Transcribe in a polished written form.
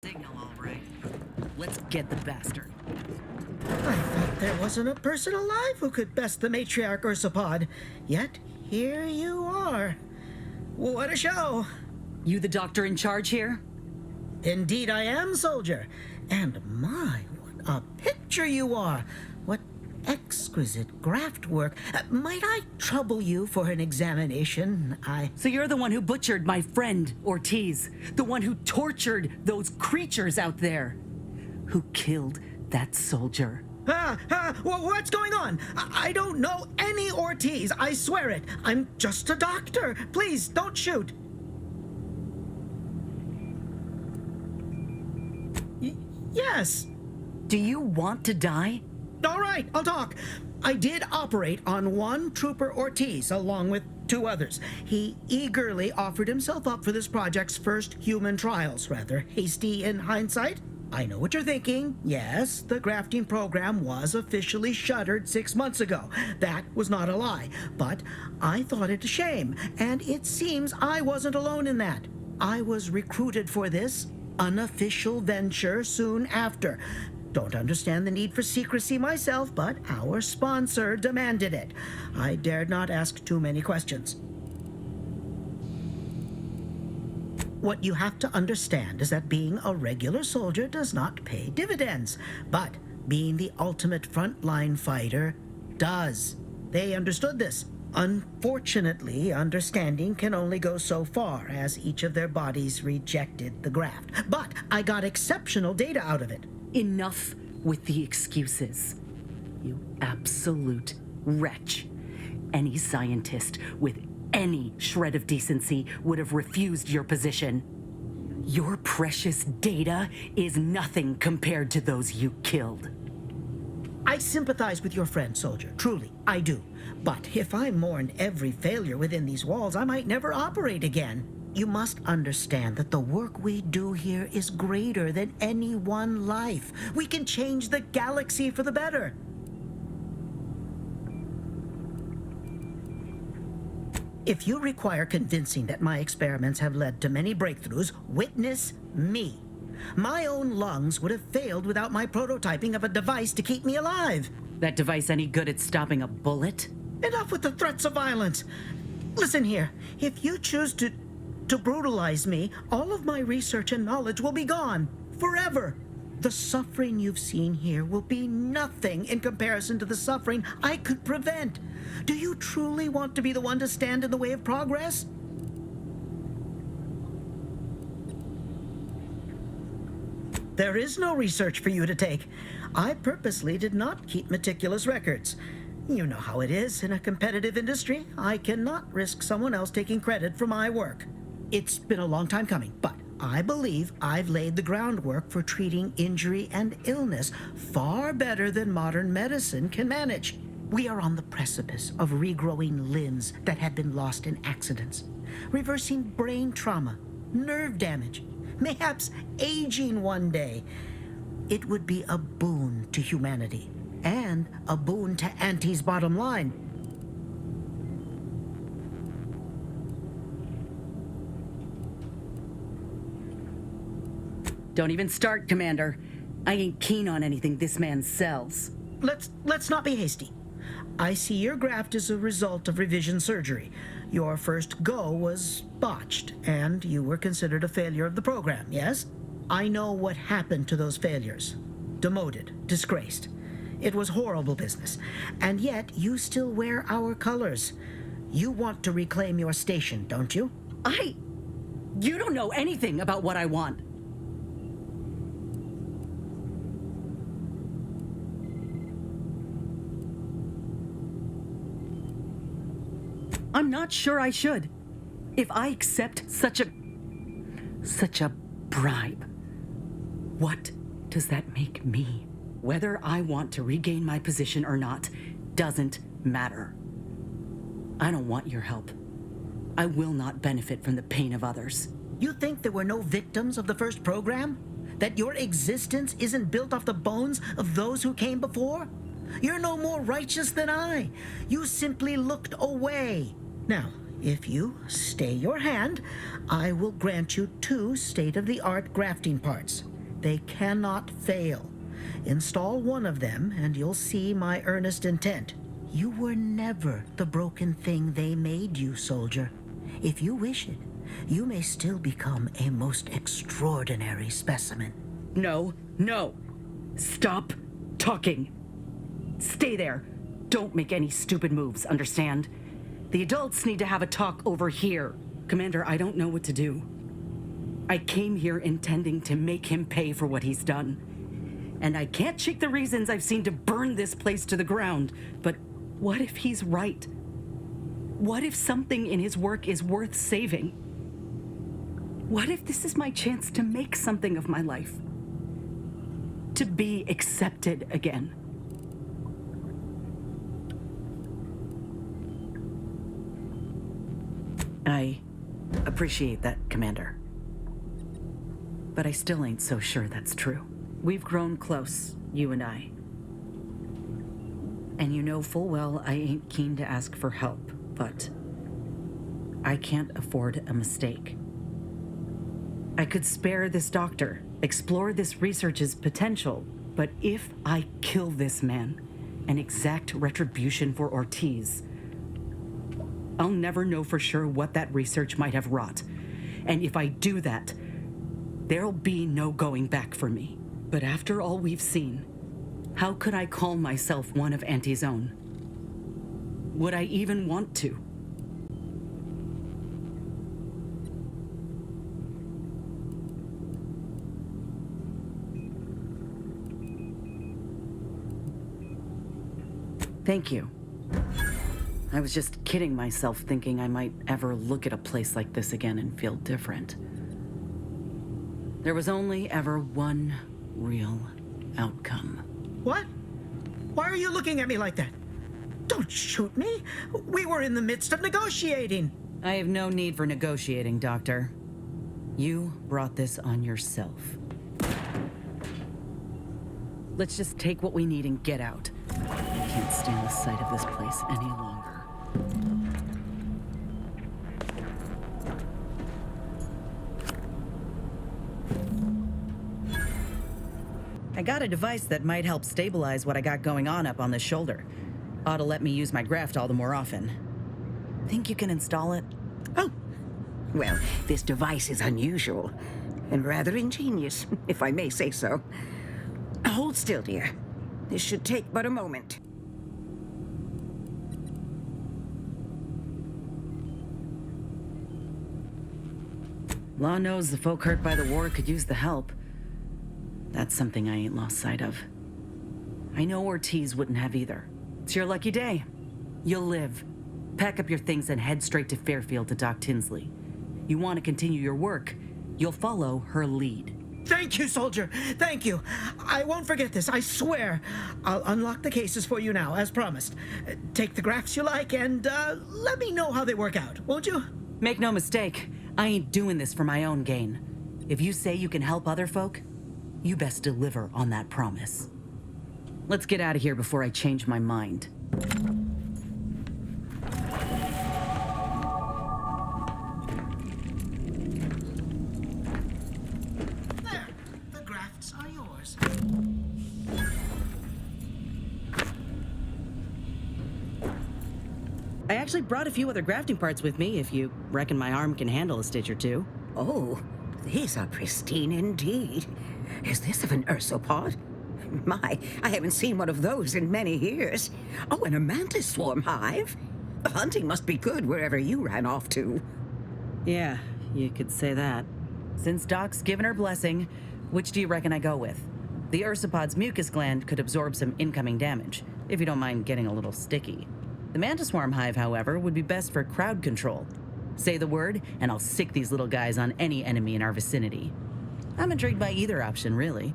Signal, all right. Let's get the bastard. I thought there wasn't a person alive who could best the matriarch Ursapod. Yet, here you are. What a show! You the doctor in charge here? Indeed I am, soldier. And my, what a picture you are! What exquisite graft work. Might I trouble you for an examination? So you're the one who butchered my friend, Ortiz. The one who tortured those creatures out there. Who killed that soldier. What's going on? I don't know any Ortiz, I swear it. I'm just a doctor. Please, don't shoot. Yes. Do you want to die? All right, I'll talk. I did operate on one Trooper Ortiz along with 2 others. He eagerly offered himself up for this project's first human trials. Rather hasty in hindsight. I know what you're thinking. Yes, the grafting program was officially shuttered 6 months ago. That was not a lie. But I thought it a shame, and it seems I wasn't alone in that. I was recruited for this unofficial venture soon after. Don't understand the need for secrecy myself, but our sponsor demanded it. I dared not ask too many questions. What you have to understand is that being a regular soldier does not pay dividends, but being the ultimate frontline fighter does. They understood this. Unfortunately, understanding can only go so far, as each of their bodies rejected the graft. But I got exceptional data out of it. Enough with the excuses. You absolute wretch. Any scientist with any shred of decency would have refused your position. Your precious data is nothing compared to those you killed. I sympathize with your friend, soldier. Truly, I do. But if I mourn every failure within these walls, I might never operate again. You must understand that the work we do here is greater than any one life. We can change the galaxy for the better. If you require convincing that my experiments have led to many breakthroughs, witness me. My own lungs would have failed without my prototyping of a device to keep me alive. That device any good at stopping a bullet? Enough with the threats of violence. Listen here, if you choose to brutalize me, all of my research and knowledge will be gone. Forever. The suffering you've seen here will be nothing in comparison to the suffering I could prevent. Do you truly want to be the one to stand in the way of progress? There is no research for you to take. I purposely did not keep meticulous records. You know how it is in a competitive industry. I cannot risk someone else taking credit for my work. It's been a long time coming, but I believe I've laid the groundwork for treating injury and illness far better than modern medicine can manage. We are on the precipice of regrowing limbs that had been lost in accidents, reversing brain trauma, nerve damage, mayhaps aging one day. It would be a boon to humanity and a boon to Auntie's bottom line. Don't even start, Commander. I ain't keen on anything this man sells. Let's not be hasty. I see your graft is a result of revision surgery. Your first go was botched, and you were considered a failure of the program, yes? I know what happened to those failures. Demoted, disgraced. It was horrible business, and yet you still wear our colors. You want to reclaim your station, don't you? You don't know anything about what I want. I'm not sure I should. If I accept such a bribe, what does that make me? Whether I want to regain my position or not doesn't matter. I don't want your help. I will not benefit from the pain of others. You think there were no victims of the first program? That your existence isn't built off the bones of those who came before? You're no more righteous than I. You simply looked away. Now, if you stay your hand, I will grant you 2 state-of-the-art grafting parts. They cannot fail. Install one of them, and you'll see my earnest intent. You were never the broken thing they made you, soldier. If you wish it, you may still become a most extraordinary specimen. No, no. Stop talking. Stay there. Don't make any stupid moves, understand? The adults need to have a talk over here. Commander, I don't know what to do. I came here intending to make him pay for what he's done. And I can't shake the reasons I've seen to burn this place to the ground. But what if he's right? What if something in his work is worth saving? What if this is my chance to make something of my life? To be accepted again? I appreciate that, Commander. But I still ain't so sure that's true. We've grown close, you and I. And you know full well I ain't keen to ask for help, but I can't afford a mistake. I could spare this doctor, explore this research's potential, but if I kill this man and exact retribution for Ortiz, I'll never know for sure what that research might have wrought. And if I do that, there'll be no going back for me. But after all we've seen, how could I call myself one of Auntie's own? Would I even want to? Thank you. I was just kidding myself thinking I might ever look at a place like this again and feel different. There was only ever one real outcome. What? Why are you looking at me like that? Don't shoot me. We were in the midst of negotiating. I have no need for negotiating, Doctor. You brought this on yourself. Let's just take what we need and get out. I can't stand the sight of this place any longer. I got a device that might help stabilize what I got going on up on this shoulder. Ought to let me use my graft all the more often. Think you can install it? Oh, well, this device is unusual and rather ingenious, if I may say so. Hold still, dear. This should take but a moment. Law knows the folk hurt by the war could use the help. That's something I ain't lost sight of. I know Ortiz wouldn't have either. It's your lucky day. You'll live. Pack up your things and head straight to Fairfield to Doc Tinsley. You want to continue your work, you'll follow her lead. Thank you, soldier. Thank you. I won't forget this, I swear. I'll unlock the cases for you now, as promised. Take the graphs you like and let me know how they work out, won't you? Make no mistake, I ain't doing this for my own gain. If you say you can help other folk, you best deliver on that promise. Let's get out of here before I change my mind. There. The grafts are yours. I actually brought a few other grafting parts with me if you reckon my arm can handle a stitch or two. Oh, these are pristine indeed. Is this of an ursopod? My, I haven't seen one of those in many years. Oh, and a mantis swarm hive. The hunting must be good wherever you ran off to. Yeah, you could say that. Since Doc's given her blessing, which do you reckon I go with? The ursopod's mucus gland could absorb some incoming damage, if you don't mind getting a little sticky. The mantis swarm hive, however, would be best for crowd control. Say the word, and I'll sick these little guys on any enemy in our vicinity. I'm intrigued by either option, really.